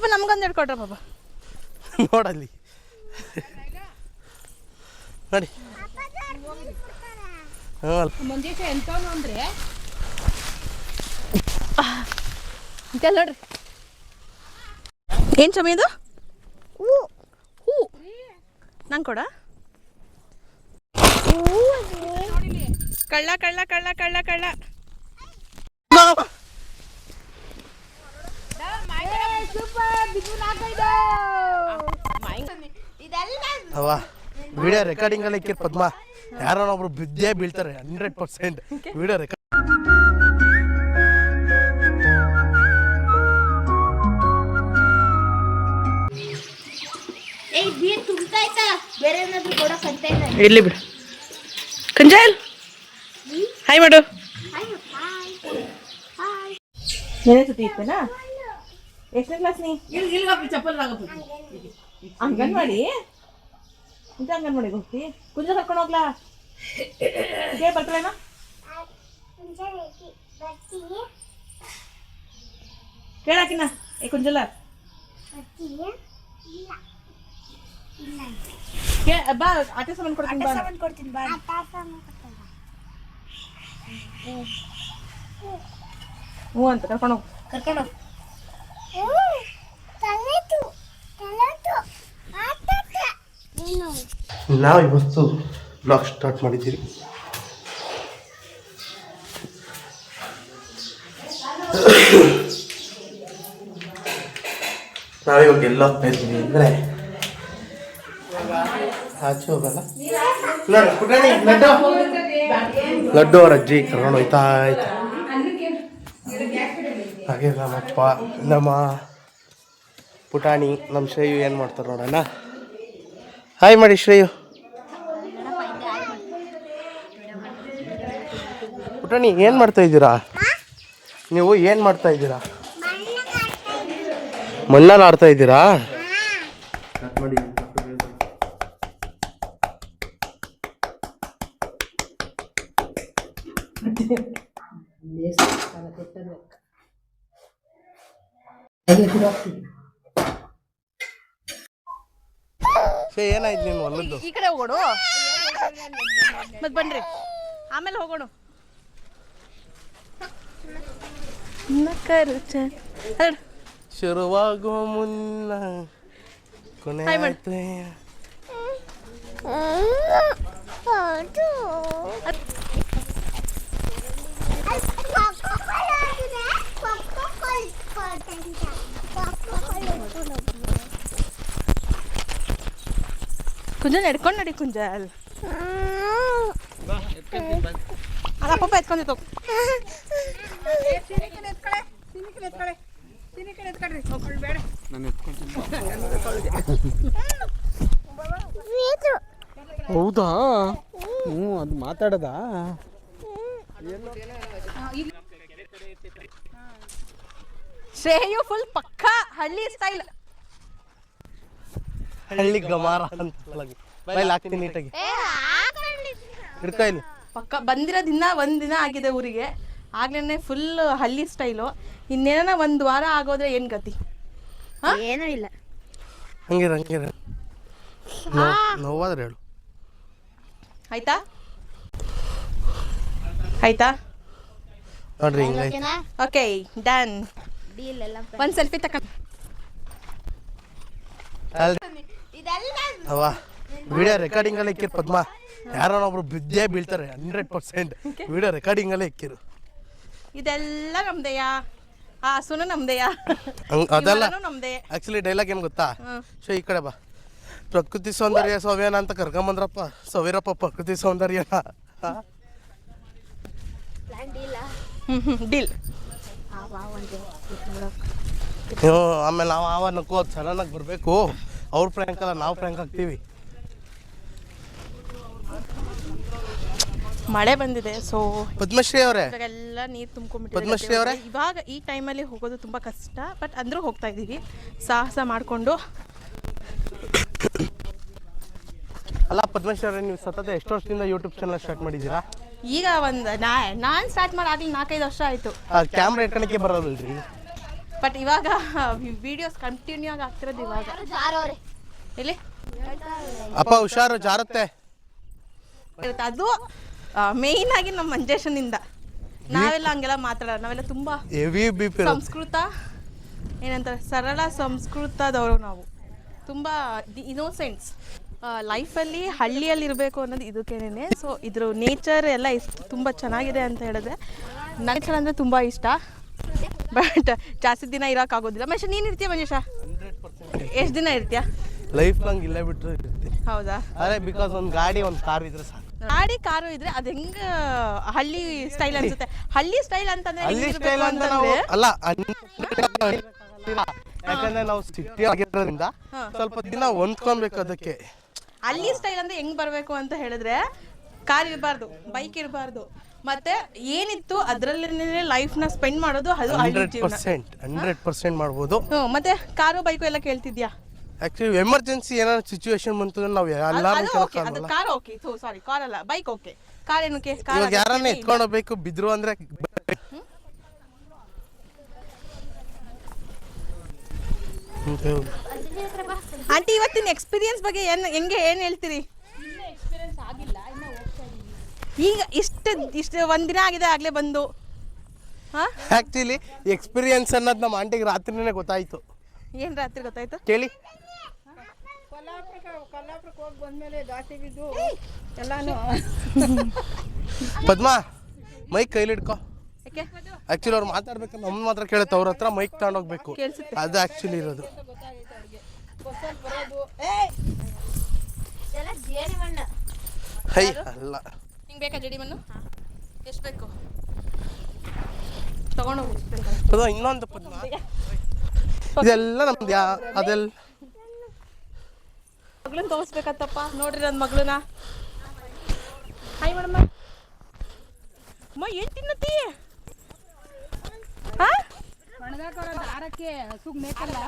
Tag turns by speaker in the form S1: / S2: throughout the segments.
S1: ಪಾಪ ನಮ್ಗೊಂದು ಹೇಳ್ಕೊಟ್ರ ಪಾಪ
S2: ನೋಡಲ್ಲಿ ನೋಡಿ
S1: ಮಂಜೇಶ ಎಂತವನು ಅಂದ್ರೆ ನೋಡ್ರಿ ಏನ್ ಚಮಿ ಇದು ಹೂ ನಂಗೆ ಕೊಡ ಕಳ್ಳ ಕಳ್ಳ ಕಳ್ಳ ಕಳ್ಳ ಕಳ್ಳ
S2: ಅವ ವಿಡಿಯೋ ರೆಕಾರ್ಡಿಂಗ್ ಅಲ್ಲಿ ಇಕ್ಕಿರ್ ಪದ್ಮ ಯಾರೋ ಒಬ್ರು ಬಿದ್ದೇ ಬೀಳ್ತಾರೆ 100% ವಿಡಿಯೋ ರೆಕಾರ್ಡ್.
S1: ಇರ್ಲಿ ಬಿಡು ಕಂಜಲ್ ಹಾಯ್ ಮಾಡು ನೆನೆ ಸುತ್ತಿ ಇತ್ತನಾ ಎಷ್ಟನೇ ಕ್ಲಾಸ್ ನೀ ಅಂಗನವಾಡಿ ಇಂತ ಅಂಗನವಾಡಿಗೆ ಹೋಗ್ತಿ ಕುಂಜ ಕರ್ಕೊಂಡು ಹೋಗ್ಲಾ ಬರ್ತಾರೇನಾ ಕೇಳಾಕಿನ ಏ ಕುಂಜಲ ಬಾ ಆಟ ಸಾಮಾನು ಕೊಡ್ತೀನಿ ಬಾ ಹ್ಞೂ ಅಂತ ಕರ್ಕೊಂಡು ಹೋಗು
S2: ನಾವು ಇವತ್ತು ಬ್ಲಾಗ್ ಸ್ಟಾರ್ಟ್ ಮಾಡಿದ್ದೀವಿ. ನಾವಿವಾಗ ಎಲ್ಲ ಹೋಗ್ತಾ ಇದ್ದೀವಿ ಅಂದರೆ ಆಚೆ ಹೋಗಲ್ಲ ಲಡ್ಡು ಅವ್ರ ಅಜ್ಜಿ ಕರ್ಕೊಂಡು ಹೋಯ್ತಾ ಆಯ್ತು. ಹಾಗೆ ನಮ್ಮಪ್ಪ ನಮ್ಮ ಪುಟಾಣಿ ನಮ್ಮ ಶ್ರೇಯು ಏನು ಮಾಡ್ತಾರೆ ನೋಡೋಣ. ಹಾಯ್ ಮಾಡಿ ಶ್ರೇಯು. ಪುಟಾಣಿ ಏನು ಮಾಡ್ತಾ ಇದ್ದೀರಾ ನೀವು? ಏನು ಮಾಡ್ತಾ ಇದ್ದೀರಾ? ಮಣ್ಣಲ್ಲಿ ಆಡ್ತಾ ಇದ್ದೀರಾ? ಮಾಡಿ ಏನಾಯ್ತು ನೀನು ಹೊಲದ್ದು?
S1: ಈ ಕಡೆ ಹೋಗೋಣ ಮತ್ ಬನ್ರಿ ಆಮೇಲೆ ಹೋಗೋಣ.
S2: ಶುರುವಾಗುವ ಮುನ್ನ ಕೊನೆ
S1: ಕುಂಜಲ್ ಎಡ್ಕೊಂಡು ನಡಿ ಕುಂಜಲ್ ಅದಪ್ಪ ಎತ್ಕೊಂಡಿತ್ತು.
S2: ಹೌದಾ? ಹ್ಞೂ ಅದು ಮಾತಾಡದ.
S1: ಶ್ರೇಯು ಫುಲ್ ಪಕ್ಕ ಹಳ್ಳಿ ಸ್ಟೈಲ್,
S2: ಹಳ್ಳಿ ಗಮಾರ ಅಂತ ಹಾಕ್ತೀನಿ ನೀಟಾಗಿ ಹಿಡ್ಕೊ ಇಲ್ಲಿ.
S1: ಪಕ್ಕ ಬಂದಿರೋದಿನ್ನ ಒಂದಿನ ಆಗಿದೆ ಊರಿಗೆ, ಆಗ್ಲೇ ಫುಲ್ ಹಳ್ಳಿ ಸ್ಟೈಲು. ಇನ್ನೇನ ಒಂದು ವಾರ ಆಗೋದ್ರೆ ಏನ್ ಗತಿ? ಏನೂ ಇಲ್ಲ.
S2: ಹಂಗಿರ ನೋವಾದ್ರೆ ಹೇಳು.
S1: ಆಯ್ತಾ ಆಯ್ತಾ
S2: ನೋಡ್ರಿ ಹಿಂಗೆ.
S1: Okay done. ಒಂದು ಸೆಲ್ಫಿ ತಗೊಂಡು
S2: ಅವ ವಿಡಿಯೋ ರೆಕಾರ್ಡಿಂಗ್ ಅಲ್ಲಿ ಇಕ್ಕಿರ್ ಪದ್ಮ ಯಾರೋ ಒಬ್ರು ಬಿದ್ದೇ ಬೀಳ್ತಾರೆ 100% ವಿಡಿಯೋ ರೆಕಾರ್ಡಿಂಗ್ ಅಲ್ಲೇ ಇಕ್ಕಿರು.
S1: ಇದೆಲ್ಲ ನಮ್ದೆಯಾ? ಆ ಸುನು ನಮ್ದೆಯಾ?
S2: ಅದೆಲ್ಲ
S1: ನಮ್ದೆ.
S2: ಆಕ್ಚುಲಿ ಡೈಲಾಗ್ ಏನ್ ಗೊತ್ತಾ? ಸೊ ಈ ಕಡೆ ಬಾ. ಪ್ರಕೃತಿ ಸೌಂದರ್ಯ ಸವ್ಯನ ಅಂತ ಕರ್ಕೊಂಬಂದ್ರಪ್ಪ ಸವಿರಪ್ಪ ಪ್ರಕೃತಿ ಸೌಂದರ್ಯನ.
S1: ಡೀಲ್.
S2: ಆಮೇಲೆ ನಾವು ಆವನ್ನಕ್ಕೂ ಅದು ಸಡನ್ನಾಗಿ ಬರಬೇಕು. ಅವ್ರ ಪ್ರ್ಯಾಂಕ್ ಅಲ್ಲ, ನಾವು ಪ್ರ್ಯಾಂಕ್ ಆಗ್ತೀವಿ.
S1: ಮಳೆ ಬಂದಿದೆ, ಸೊ
S2: ಪದ್ಮಶ್ರೀ ಅವರೇ
S1: ಇವಾಗೆಲ್ಲ ನೀರು ತುಂಬ್ಕೊಂಡ್ಬಿಟ್ಟಿದೆ.
S2: ಪದ್ಮಶ್ರೀ ಅವರೇ
S1: ಇವಾಗ ಈ ಟೈಮಲ್ಲಿ ಹೋಗೋದು ತುಂಬ ಕಷ್ಟ, ಬಟ್ ಅಂದರೂ ಹೋಗ್ತಾ ಇದ್ದೀವಿ ಸಾಹಸ ಮಾಡಿಕೊಂಡು.
S2: ಅಲ್ಲ ಪದ್ಮಶ್ರೀ ಅವರೇ, ನೀವು ಸತತ ಎಷ್ಟು ವರ್ಷದಿಂದ ಯೂಟ್ಯೂಬ್ ಚಾನಲ್ ಸ್ಟಾರ್ಟ್ ಮಾಡಿದ್ದೀರಾ?
S1: ಈಗ ಒಂದು ನಾನು ಸ್ಟಾರ್ಟ್ ಮಾಡಿ ಆಗಲಿ 4-5 ವರ್ಷ ಆಯಿತು.
S2: ಕ್ಯಾಮ್ರಾ ಇಟ್ಕೊಳಕ್ಕೆ ಬರೋದಲ್ರಿ?
S1: ಬಟ್ ಇವಾಗ ವಿಡಿಯೋಸ್ ಕಂಟಿನ್ಯೂ ಆಗಿ ಆಗ್ತಿರೋದು ಇವಾಗ. ಇಲ್ಲಿ
S2: ಅಪ್ಪ ಹುಷಾರು ಜಾರತ್ತೆ.
S1: ಅದು ಮೇಯ್ನ್ ಆಗಿ ನಮ್ಮ ಮಂಜೇಶನಿಂದ. ನಾವೆಲ್ಲ ಹಂಗೆಲ್ಲ ಮಾತಾಡೋಣ, ನಾವೆಲ್ಲ ತುಂಬಾ
S2: ಹೆವಿ BP
S1: ಸಂಸ್ಕೃತ ಏನಂತಾರೆ, ಸರಳ ಸಂಸ್ಕೃತದವರು ನಾವು. ತುಂಬ ಇನೋಸೆಂಟ್ಸ್. ಲೈಫಲ್ಲಿ ಹಳ್ಳಿಯಲ್ಲಿ ಇರಬೇಕು ಅನ್ನೋದು ಇದಕ್ಕೇನೆ. ಸೊ ಇದ್ರ ನೇಚರ್ ಎಲ್ಲ ತುಂಬ ಚೆನ್ನಾಗಿದೆ ಅಂತ ಹೇಳಿದ್ರೆ, ನೇಚರ್ ಅಂದರೆ ತುಂಬ ಇಷ್ಟ. ಬಟ್ ಜಾಸ್ತಿ ದಿನ ಇರೋಕ್ಕಾಗೋದಿಲ್ಲ. ಮನುಷ್ಯ ನೀನು ಇರ್ತೀಯ ಮಂಜೇಶ? ಎಷ್ಟು ದಿನ ಇರ್ತೀಯ?
S2: ಲೈಫ್ ಲಾಂಗ್ ಇಲ್ಲೇ ಬಿಟ್ಟರೆ ಇರ್ತೀನಿ.
S1: ಹೌದಾ?
S2: ಅದೇ ಬಿಕಾಸ್ ಒಂದು ಗಾಡಿ ಒಂದು ಕಾರ್ ಇದ್ರೆ ಸಾಕು.
S1: ಗಾಡಿ ಕಾರು ಇದ್ರೆ ಅದು ಹೆಂಗೆ ಹಳ್ಳಿ ಸ್ಟೈಲ್ ಅನ್ಸುತ್ತೆ. ಹಳ್ಳಿ ಸ್ಟೈಲ್ ಅಂತಂದ್ರೆ
S2: ಹಳ್ಳಿ ಸ್ಟೈಲ್ ಅಂತ ನಾವು ಅಲ್ಲ, ಯಾಕಂದ್ರೆ ನಾವು ಸಿಟಿ ಆಗಿರೋದ್ರಿಂದ ಸ್ವಲ್ಪ ದಿನ ಹೊಂದ್ಕೊಬೇಕು ಅದಕ್ಕೆ.
S1: ಹಳ್ಳಿ ಸ್ಟೈಲ್ ಅಂದ್ರೆ ಹೆಂಗ್ ಬರಬೇಕು ಅಂತ ಹೇಳಿದ್ರೆ, ಕಾರ್ ಇರಬಾರ್ದು, ಬೈಕ್ ಇರಬಾರ್ದು, ಮತ್ತೆ ಏನಿತ್ತು ಅದರಲ್ಲೇ ಲೈಫ್ನ ಸ್ಪೆಂಡ್ ಮಾಡೋದು. ಅದು
S2: 100% ಮಾಡ್ಬೋದು.
S1: ಮತ್ತೆ ಕಾರು ಬೈಕು ಎಲ್ಲ ಕೇಳ್ತಿದ್ಯಾ?
S2: ಆಕ್ಚುಲಿ ಎಮರ್ಜೆನ್ಸಿ ಏನಾದ್ರು ಸಿಚುವೇಶನ್ ಬಂತು ಅಂದ್ರೆ ನಾವು
S1: ಅದು ಕಾರ್ ಓಕೆ, ಸಾರಿ ಕಾರ್ ಅಲ್ಲ, ಬೈಕ್ ಓಕೆ. ಕಾರ್ ಏನಕ್ಕೆ?
S2: ಇವಾಗ ಯಾರನ್ನ ಎತ್ಕೊಂಡು ಹೋಗ್ಬೇಕು ಬಿದ್ರು ಅಂದ್ರೆ
S1: ಆಂಟಿ, ಇವತ್ತಿನ ಎಕ್ಸ್ಪೀರಿಯನ್ಸ್ ಬಗ್ಗೆ ಏನ್ ಹೇಳ್ತೀರಿ? ಈಗ ಇಷ್ಟು ಒಂದಿನ ಆಗಿದೆ ಆಗ್ಲೇ ಬಂದು.
S2: ಆಕ್ಚುಲಿ ಎಕ್ಸ್ಪೀರಿಯನ್ಸ್ ಅನ್ನೋದು ನಮ್ಮ ಆಂಟಿಗೆ ರಾತ್ರಿನೇ ಗೊತ್ತಾಯ್ತು.
S1: ಏನ್ ರಾತ್ರಿ ಗೊತ್ತಾಯ್ತು
S2: ಕೇಳಿ.
S3: ಕೊಲ್ಲಾಪುರಕ್ಕೆ ಹೋಗಿ ಬಂದ್ಮೇಲೆ ದಾಟಿ ಬಿದ್ದು ಎಲ್ಲಾನು.
S2: ಪದ್ಮಾ, ಮೈಕ್ ಕೈಲಿ ಇಟ್ಕೋ.
S1: ಯಾಕೆ?
S2: ಆಕ್ಚುಲಿ ಅವ್ರು ಮಾತಾಡ್ಬೇಕು, ನಮ್ಮ ಮಾತ್ರ ಕೇಳುತ್ತೆ, ಅವ್ರ ಹತ್ರ ಮೈಕ್ ತಗೊಂಡೋಗ್ಬೇಕು.
S1: ಕೇಳಿಸುತ್ತೆ.
S2: ಅದು ಆಕ್ಚುಲಿ ಇರೋದು. ಹೈ ಅಲ್ಲ,
S1: ಹಿಂಗ್ ಬೇಕಾ ಜಡಿ ಮಣ್ಣು? ಎಷ್ಟು ಬೇಕು ತಗೊಂಡೋಗಿ.
S2: ಅದು ಇನ್ನೊಂದು ಪದ್ಮ, ಇದೆಲ್ಲ ನಮ್ದು. ಅದೆಲ್ಲ
S1: ಮಗಳನ್ನ ತೋರಿಸ್ಬೇಕತ್ತಪ್ಪ. ನೋಡ್ರಿ ನನ್ನ ಮಗಳನ್ನ. Hi madam. ಅಮ್ಮ ಏನ್ ತಿನ್ನತ್ತಿ?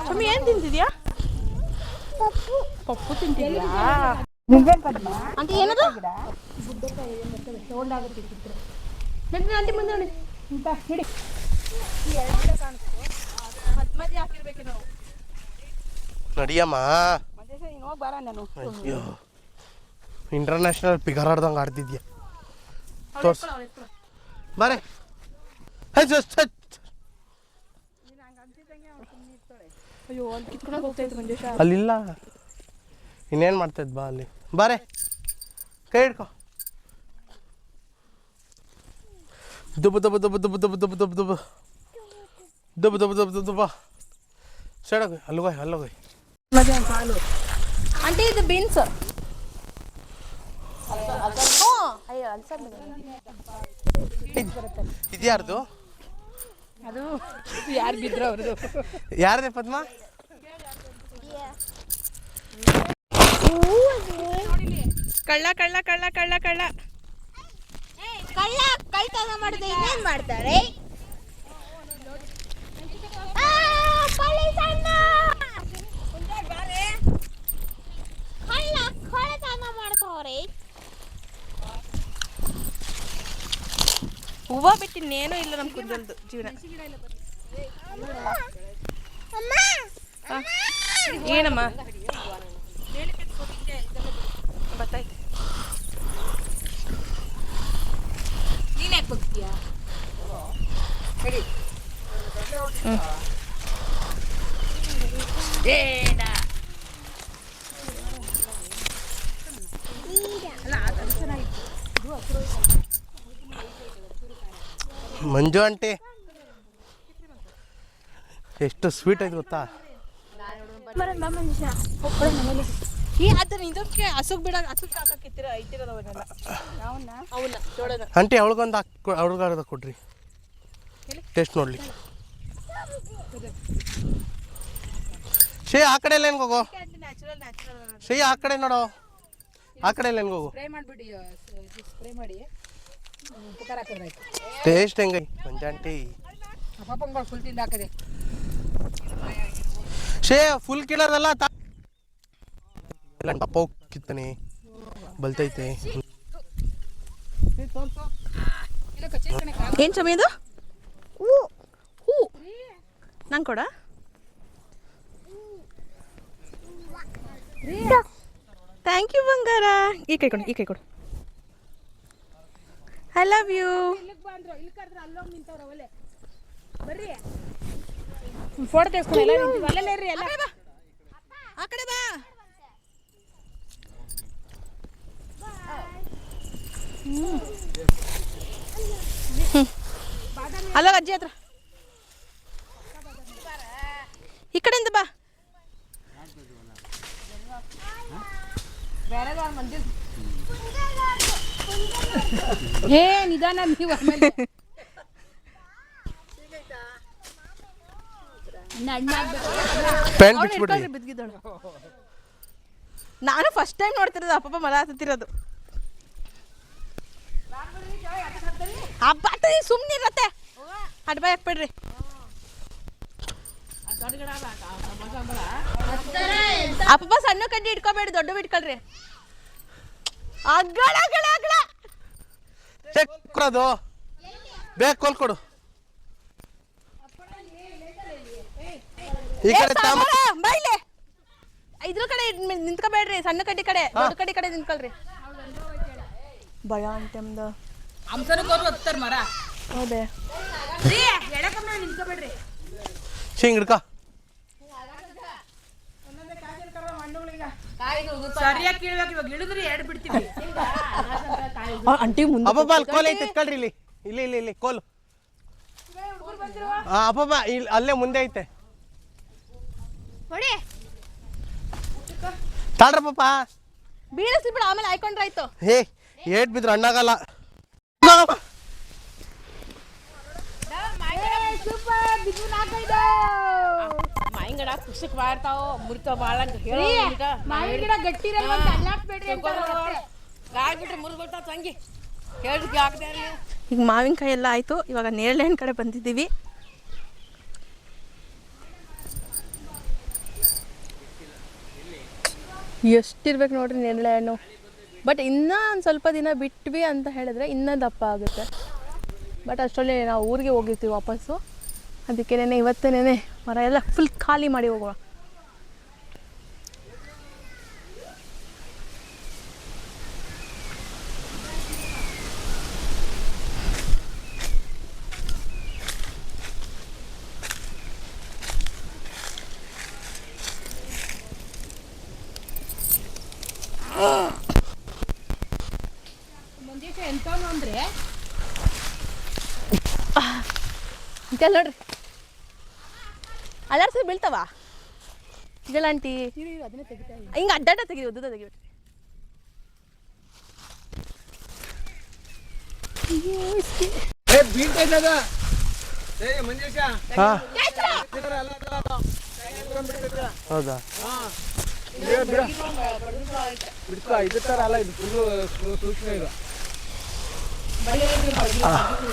S1: ಮಮ್ಮಿ ಏನ್ ತಿಂತಿದ್ಯಾ? ಪಪ್ಪು ತಿಂತಿದ್ಯಾ? ಅಂತ ಏನದು? ಆಂಟಿ ಮುಂದೆ ನೋಡಿ. ಮಧ್ಯ ಹಾಕಿರ್ಬೇಕು ನಾವು.
S2: ನಡಿಯಮ್ಮ. ಅಯ್ಯೋ, ಇಂಟರ್ನ್ಯಾಷನಲ್ ಪಿಗರ್ ಆಡ್ದಂಗೆ ಆಡ್ತಿದ್ಯಾ. ತೋರ್ಸ್ ಬಾರೆ.
S1: ಅಯ್ಯೋ, ಅಲ್ಲಿ ಕಿತ್ಕೊಂಡು ಹೋಗ್ತಾಯಿತ್ತು ಮಂಜೇಶ.
S2: ಅಲ್ಲಿಲ್ಲ, ಇನ್ನೇನು ಮಾಡ್ತಾಯಿದ್ ಬಾ ಅಲ್ಲಿ. ಬಾರೆ, ಕೈ ಹಿಡ್ಕೊ. ದುಬ್ಬ ದುಬ್ಬ ದುಬ್ಬ ದುಬ್ಬ ದುಬ್ಬ ದುಬ್ಬ ದುಬ್ಬ ದುಬ್ಬ ದುಬ್ಬ ದುಬ್ಬ ದುಬ್ಬ ದುಬ್ಬ ಸೈಡೋಗಿ ಅಲ್ಲೋಗಿ ಅಲ್ಲೋಗಿ.
S1: ಆಂಟಿ ಇದು ಬೀನ್ಸ್.
S2: ಇದ್ಯಾರ್ದು?
S3: ಅದು ಯಾರು ಬಿದ್ರು ಅವ್ರದ್ದು.
S2: ಯಾರದೇ ಪದ್ಮ?
S1: ಕಳ್ಳ ಕಳ್ಳ ಕಳ್ಳ ಕಳ್ಳ ಕಳ್ಳ
S4: ಕಳ್ಳ ಕಳ್ತನ ಮಾಡಿದ್ರೆ ಇನ್ನೇನ್ ಮಾಡ್ತಾರೆ? ಕಳ್ಳ ಕಳ್ಳತನ ಮಾಡ್ತಾವ್ರೆ.
S1: ಹೂವ ಬಿಟ್ಟು ಇನ್ನೇನೂ ಇಲ್ಲ ನಮ್ಮ ಕುಂದಲ್ದು ಜೀವನ. ಏನಮ್ಮ ಬತ್ತಾಯ್ತು.
S3: ನೀನ್ ಯಾಕೆ ಹೋಗ್ತೀಯಾ?
S2: ಮಂಜು ಆಂಟಿ ಎಷ್ಟು ಸ್ವೀಟ್ ಆಯ್ತು ಗೊತ್ತಾ?
S1: ಅದನ್ನ ಇದಕ್ಕೆ ಹಸುಗ್ ಬಿಡ, ಹಸುಗ್ ಹಾಕಕ್ಕೆ ಇಟ್ಟಿರೋದವನ್ನೆಲ್ಲ ಅವನ್ನ ಜೋಳನ.
S2: ಆಂಟಿ ಅವಳಿಗೊಂದು ಅವ್ಳಿಗಾರದ ಕೊಡ್ರಿ, ಟೇಸ್ಟ್ ನೋಡ್ಲಿ. ಶೇ ಆ ಕಡೆ ಎಲ್ಲ ಹೋಗೋ. ಶೇ ಆ ಕಡೆ ನೋಡೋ, ಆ ಕಡೆ ಎಲ್ಲ ಹೋಗು.
S3: ಸ್ಪ್ರೇ ಮಾಡಿಬಿಡಿ, ಸ್ಪ್ರೇ ಮಾಡಿ ಉಪಕಾರ ಹಾಕಿದ್ರಾಯ್ತು.
S2: ಟೇಸ್ಟ್ ಹೆಂಗೈ ಮಂಜಾಂಟಿ?
S3: ಪಾಪಂಗಳು ಫುಲ್ ತಿಂದು ಹಾಕದೆ.
S2: ಶೇ ಫುಲ್ ಕಿಲರಲ್ಲ, ಟಪ್ಪ ಕಿತ್ತಾನೆ ಬಲ್ತೈತೆ.
S1: ಏನ್ ಸಮಯದು? ಹೂ. ನಂಗೆ ಕೊಡ. ಥ್ಯಾಂಕ್ ಯು ಬಂಗಾರ. ಈ ಕೈ ಕೊಡು. I love you.
S3: ಫೋಟೋ ತೆಗೆಸ್ಕೊಳ್ಳಿ ಅಲ್ಲೇ ಎಲ್ಲ
S1: ಆ ಕಡೆ ಬಾ. ಅಲ್ಲ ಅಜ್ಜಿ ಹತ್ರ ಈ ಕಡೆಯಿಂದ ಬಾ.
S3: ಹೇ ನಿಧಾನ ನೀವು ಆಮೇಲೆ
S2: ಪ್ಯಾಂಟ್ ಬಿಚ್ಬಿಡ್ರಿ.
S1: ಬಿದ್ದಿದ್ದಾಳು. ನಾನು ಫಸ್ಟ್ ಟೈಮ್ ನೋಡ್ತಿರೋದು ಅಪ್ಪಪ್ಪ ಮರ ಹತ್ತಿರೋದು. ಹಬ್ಬ ಸುಮ್ಮನೆ ಇರತ್ತೆ. ಅಡ್ಬಾಯ್ ಹಾಕ್ಬೇಡ್ರಿ. ಅಪ್ಪಪ್ಪ ಸಣ್ಣ ಕಡ್ಡಿ ಇಟ್ಕೋಬೇಡಿ, ದೊಡ್ಡ ಇಟ್ಕೊಳ್ರಿ. ಅಗ್ಗಳ ಅಗ್ಗಳ ಅಗ್ಗಳ
S2: ಅದು ಬೇಕು ಕೊಲ್ಕೊಡು. ಈ ಕಡೆ
S1: ಬೈಲೆ ಇದ್ರ ಕಡೆ ನಿಂತ್ಕೋಬೇಡ್ರಿ. ಸಣ್ಣ ಕಡ್ಡಿ ಕಡೆ ದೊಡ್ಡ ಕಡ್ಡಿ ಕಡೆ ನಿಂತ್ಕೊಳ್ರಿ. ಭಯ ಅಂತಮ್ದ
S3: ಅಂಸನ ಕೋರು ಹತ್ತಾರ ಮರ.
S1: ಹೌದೇ
S3: ನಿಂತ್ಕೋಬೇಡ್ರಿ.
S2: ಹಿಂಗ್ ಹಿಡ್ಕ.
S3: ಸರಿಯಾಗಿ ಕೀಳ್ಬೇಕು. ಇವಾಗ ಇಳಿದ್ರಿ ಎರಡು ಬಿಡ್ತೀವಿ.
S1: ಅಂಟಿ ಮುಂದೆ
S2: ಅಪ್ಪಪ್ಪ ಅಲ್ಲಿ ಕೋಲ್ ಐತೆ ಇಟ್ಕೊಳ್ರಿ. ಇಲ್ಲಿ ಕೋಲು. ಅಪ್ಪಪ್ಪ ಇಲ್ಲಿ ಅಲ್ಲೇ ಮುಂದೆ ಐತೆ.
S4: ಹೊಡಿ.
S2: ತಾಳ್ರಪ್ಪ.
S1: ಬೀಳಿಸ್ಲಿ ಬಿಡು, ಆಮೇಲೆ ಹಾಕೊಂಡ್ರಾಯ್ತು.
S2: ಹೇ ಏಟ್ ಬಿದ್ರು ಹಣ್ಣಾಗಲ್ಲ.
S3: ಮಾವಿನ ಗಿಡ ಕುಸಕ್ ಬಾರ್ತಾವ ಮುರಿತಾವ ಭಾಳ ಅಂತ ಹೇಳಿ. ಮಾವಿನ ಗಿಡ ಗಟ್ಟಿ ಆಗ್ಬಿಟ್ರೆ ಮುರಿದು ಬರ್ತಾವ ತಂಗಿ ಹೇಳಿದ್ಕೆ ಹಾಕ್ದೆ.
S1: ಈಗ ಮಾವಿನಕಾಯಿ ಎಲ್ಲ ಆಯಿತು. ಇವಾಗ ನೇರಳೆ ಹಣ್ಣು ಕಡೆ ಬಂದಿದ್ದೀವಿ. ಎಷ್ಟಿರ್ಬೇಕು ನೋಡ್ರಿ ನೇರಳೆ ಹಣ್ಣು. ಬಟ್ ಇನ್ನೂ ಒಂದು ಸ್ವಲ್ಪ ದಿನ ಬಿಟ್ವಿ ಅಂತ ಹೇಳಿದ್ರೆ ಇನ್ನೂ ದಪ್ಪ ಆಗುತ್ತೆ. ಬಟ್ ಅಷ್ಟರಲ್ಲಿ ನಾವು ಊರಿಗೆ ಹೋಗಿರ್ತೀವಿ ವಾಪಸ್ಸು. ಅದಕ್ಕೇನೆ ಇವತ್ತೇನೆ ಮರ ಎಲ್ಲ ಫುಲ್ ಖಾಲಿ ಮಾಡಿ ಹೋಗುವ.
S3: ಮುಂದಿನ ಎಂತವನು ಅಂದ್ರೆ
S1: ಇದೆಲ್ಲ ನೋಡ್ರಿ ಅಲ್ಲಾಡ್ಸಿ ಬೀಳ್ತಾವ. ಇದೆಲ್ಲ ಆಂಟಿ ಹಿಂಗೆ ಅಡ್ಡಾಡ ತೆಗಿರಿ, ಉದ್ದ ತೆಗಿಬಿಟ್ರಿ.
S2: ಹೌದಾ?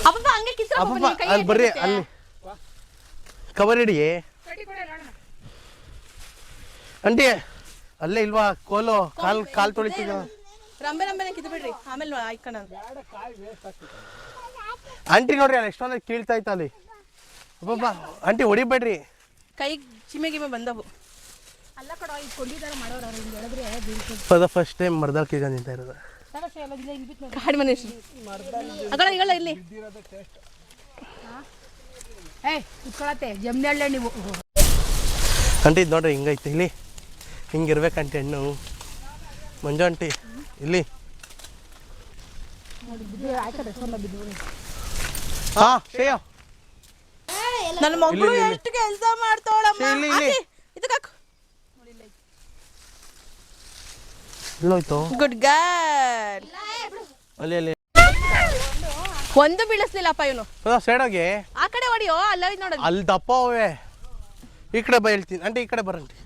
S1: ಅಪ್ಪ ಹಂಗೆ ಕಿತ್ತು
S2: ಅಪ್ಪಪ್ಪ ಅಲ್ಲಿ ಬರ್ರಿ. ಅಲ್ಲಿ ಕವರ್ ಹಿಡಿ ಅಂಟಿ. ಅಲ್ಲೇ ಇಲ್ವಾ ಕೋಲು? ಕಾಲ್ ತೊಳಿತಿದ.
S1: ರಂಬೆ ಕಿತ್ತು ಬಿಡ್ರಿ, ಆಮೇಲೆ ಆಯ್ಕಣ.
S2: ಆಂಟಿ ನೋಡ್ರಿ ಅಲ್ಲಿ ಎಷ್ಟೊಂದು ಕೀಳ್ತಾ ಇತ್ತ ಅಲ್ಲಿ. ಅಪ್ಪಪ್ಪ ಆಂಟಿ ಹೊಡಿಬೇಡ್ರಿ.
S1: ಕೈ ಚಿಮೆ ಬಂದವು.
S3: ಅಲ್ಲ ಕಡ ಇಟ್ಕೊಂಡಿದ್ದಾರೆ ಮಾಡೋರು. ಅವ್ರು ಹಿಂಗೆ ಹೇಳಿದ್ರೆ
S2: ಫಸ್ಟ್ ಟೈಮ್ ಮರ್ದಾಳ್ ಕೀಗ ನಿಂತ ಇರೋದು.
S1: ಕಾಡು ಮನೆ ಅಗಳ ಈಗಳ ಇಲ್ಲಿ
S3: ಕುತ್ಕೊಳತ್ತೆ ಜಮ್ನಳ್ಳೆ ನೀವು.
S2: ಆಂಟಿ ಇದು ನೋಡ್ರಿ ಹಿಂಗೈತೆ. ಇಲ್ಲಿ ಹಿಂಗಿರ್ಬೇಕಂಟಿ ಹಣ್ಣು. ಮಂಜು ಆಂಟಿ ಇಲ್ಲಿ. ಹಾ ಶ್ರೇಯ
S1: ನನ್ನ ಮಗಳು ಎಷ್ಟು ಕೆಲಸ ಮಾಡ್ತಾವಳಮ್ಮ. ಇದಕ್ಕೆ
S2: ಎಲ್ಲೋಯ್ತು?
S1: Good girl.
S2: ಅಲ್ಲಿ
S1: ಒಂದು ಬೀಳಿಸ್ಲಿಲ್ಲಪ್ಪ ಇವನು.
S2: ಸೈಡಾಗೆ
S1: ಆ ಕಡೆ ಹೊಡಿಯೋ. ಅಲ್ಲ ನೋಡ
S2: ಅಲ್ಲಿ ದಪ್ಪ ಅವೇ. ಈ ಕಡೆ ಬಾ ಹೇಳ್ತೀನಿ ಆಂಟಿ. ಈ ಕಡೆ ಬರಂಟಿ.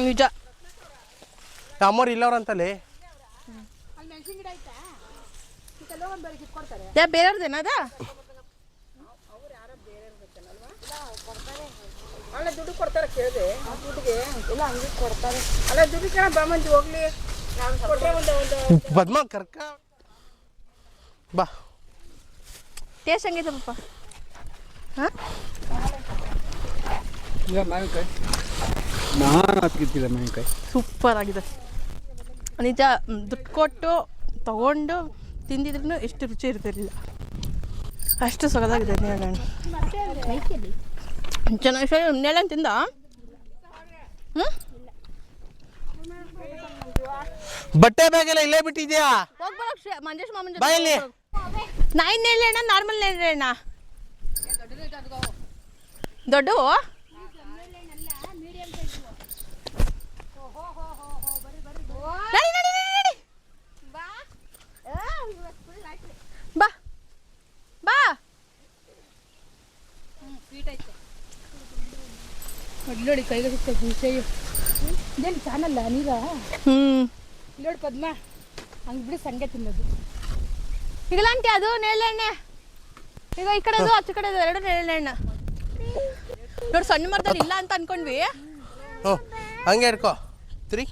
S1: ನಿಜ.
S2: ಅಮ್ಮವ್ರು ಇಲ್ಲವ್ರಂತಲ್ಲಿ.
S1: ಬೇರೆಯವ್ರದೇನ ಅದ?
S3: ಅಲ್ಲ ದುಡ್ಡು ಕೊಡ್ತಾರೆ ಕೇಳಿದೆ. ದುಡ್ಡಿಗೆ ಎಲ್ಲ ಹಂಗೆ ಕೊಡ್ತಾರೆ. ಅಲ್ಲ ದುಡ್ಡು ಕೇಳ ಬಾಮಂದಿ ಹೋಗ್ಲಿ.
S2: ಬದ್ಮ ಕರ್ಕ ಬಾ.
S1: ಟೇಸ್ಟ್ ಹಂಗೈತೆ ಪಪ್ಪ. ಹಾಂ
S5: ಈಗ ಮಾವಿನಕಾಯಿ ನಾನು ಹತ್ಕಿತ್ತಿಲ್ಲ ಮಾವಿನಕಾಯಿ
S1: ಸೂಪರ್ ಆಗಿದೆ ನಿಜ. ದುಡ್ಡು ಕೊಟ್ಟು ತಗೊಂಡು ತಿಂದಿದ್ರೂ ಎಷ್ಟು ರುಚಿ ಇರ್ತಿರಲಿಲ್ಲ, ಅಷ್ಟು ಸೊಗದಾಗಿದೆ ನೇರಳೆ ಚೆನ್ನಾಗಿ. ನೇರಳೆ ತಿಂದ ಹ್ಞೂ
S2: ಬಟ್ಟೆ ಬ್ಯಾಗೆಲ್ಲ ಇಲ್ಲೇ ಬಿಟ್ಟಿದ್ಯಾ?
S1: ಹೋಗ್ಬರೋ ಮಂಜೇಶ್ ಮಾಮನ
S2: ಬಾ ಇಲ್ಲಿ.
S1: ನಾಯಿ ನೇರಳೆ ಹಣ್ಣ ನಾರ್ಮಲ್ ನೇರಳೆ ಹಣ್ಣ ದೊಡ್ಡವು? ನಡಿ ನಡಿ ನಡಿ ನಡಿ ಬಾ ಬಾ.
S3: ನೋಡಿ ಕೈಗೆ ಸಿಗ್ತದೆ ವಿಷಯ ಇದೇನು ಚಾನಲ್ಲ ನೀರ ನೋಡಿ ಪದ್ಮ ಹಂಗೆ ಬಿಡಿ ಸಂಡೆ ತಿನ್ನೋದು.
S1: ಈಗಲಾಂಟಿ ಅದು ನೇರಳೆ ಹಣ್ಣೆ. ಈಗ ಈ ಕಡೆದು ಆಚೆ ಕಡೆದು ಎರಡು ನೇರಳೆ ಹಣ್ಣು ನೋಡಿ. ಸಣ್ಣ ಮರದಲ್ಲಿ ಇಲ್ಲ ಅಂತ ಅನ್ಕೊಂಡ್ವಿ.
S2: ಹ್ಞೂ ಹಂಗೆ ಹಿಡ್ಕೋ 3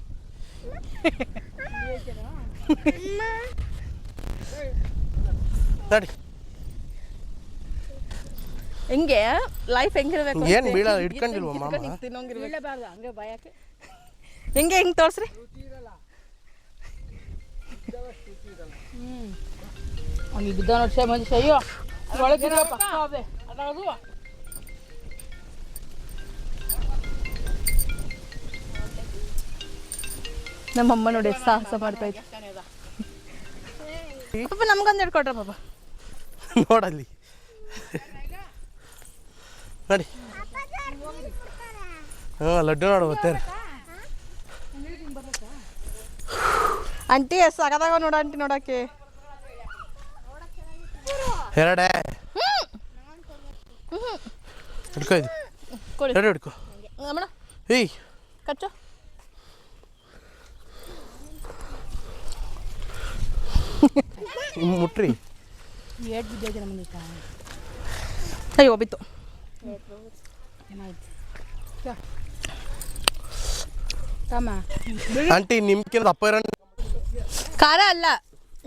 S2: ನಡಿ.
S1: ಹೆಂಗೆ ಲೈಫ್ ಹೆಂಗಿರ್ಬೇಕು?
S2: ಏನು ಬೀಳ ಹಿಡ್ಕೊಂಡಿಲ್ವ ಮಾಮ?
S1: ತಿನ್ನೋಂಗಿರ್ಬೇಕು.
S3: ಬೀಳಬಾರ್ದು ಹಂಗೆ ಬಾಯಕ್ಕೆ.
S1: ಹೆಂಗೆ ಹೆಂಗೆ ತೋರಿಸ್ರಿ.
S3: ಅವ್ನಿಗೆ ಬಿದ್ದ ನೋಡಿ ಸೇ ಮಂಜು ಅಯ್ಯೋ ಒಳಗಿರೋ ಪಕ್ಕ ಅವೆ ಅದಾಗದು.
S1: ನಮ್ಮಮ್ಮ ನೋಡಿ ಎಷ್ಟು ಸಾಹಸ ಮಾಡ್ತಾ ಇತ್ತು. ಪಾಪ ನಮ್ಗೊಂದು ಹಿಡ್ಕೊಟ್ರ ಪಾಪ.
S2: ನೋಡಲ್ಲಿ ನೋಡಿ. ಹಾಂ ಲಡ್ಡು ನೋಡು ಬರ್ತಾರೆ.
S1: ಆಂಟಿ ಎಷ್ಟು ಸಗದಾಗ ನೋಡ ಆಂಟಿ ನೋಡಕ್ಕೆ.
S2: ಎರಡೇ ಹಿಡ್ಕೊ ಇದು ಎರಡು ಹಿಡ್ಕೊ.
S1: ಅಮ್ಮಣ
S2: ಏಯ್
S1: ಕಚ್ಚು.
S2: ಮುಟ್ರಿ.
S3: ಏಟ್ ಬಿದ್ದೈತೆ ನಮಗೆ
S1: ಅಯ್ಯೋ ಬಿತ್ತು.
S3: ಏನಾಯ್ತು ತಮ್ಮ
S2: ಆಂಟಿ ನಿಮ್ಗಿಂತ ಅಪ್ಪ ಇರೋ
S1: ಖಾರ ಅಲ್ಲ,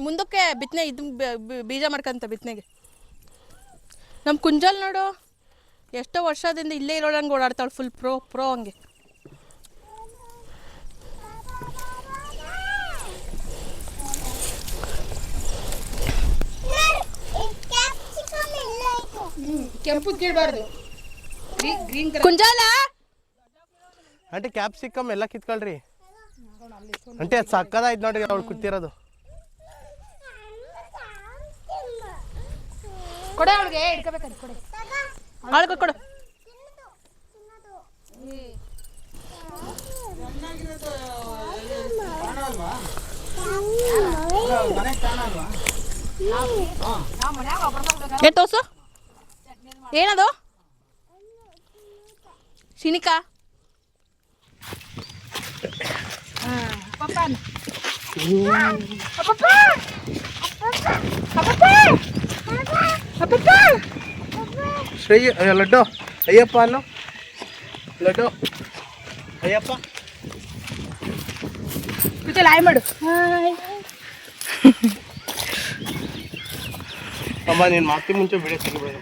S1: ಮುಂದಕ್ಕೆ ಬಿತ್ತನೆ ಇದು ಬೀಜ ಮಾಡ್ಕಂತ ಬಿತ್ತನೆಗೆ. ನಮ್ಮ ಕುಂಜಲ್ ನೋಡು ಎಷ್ಟೋ ವರ್ಷದಿಂದ ಇಲ್ಲೇ ಇರೋಳಂಗೆ ಓಡಾಡ್ತಾಳೆ, ಫುಲ್ ಪ್ರೋ ಹಂಗೆ.
S3: ಕೆಂಪು ಕೀಳಬಾರ್ದು ಗ್ರೀನ್
S1: ಕುಂಜಾಲ
S2: ಆಂಟಿ ಕ್ಯಾಪ್ಸಿಕಮ್ ಎಲ್ಲ ಕಿತ್ಕೊಳ್ರಿ ಆಂಟಿ. ಅದು ಸಕ್ಕದಾಯ್ತು ನೋಡ್ರಿ ಅವ್ಳು ಕೂತಿರೋದು.
S3: ಕೊಡೆ ಅವಳಿಗೆ ಹಿಡ್ಕೋಬೇಕಾದ್ರೆ ಕೊಡೆ
S1: ಆಳ್ಕೊ ಕೊಡು. ಏ ತೋರ್ಸು ಏನದು? ಶಿನಿಕಾ
S2: ಶ್ರೇಯ ಲಡ್ಡು ಅಯ್ಯಪ್ಪ ಅನ್ನು ಲಡ್ಡು ಅಯ್ಯಪ್ಪ
S3: ಲಾಯ್ ಮಾಡು.
S2: ಅಮ್ಮ ನೀನು ಮಾತಿ ಮುಂಚೆ ಬಿಡಿ ತೆಗಿಬೇಡ.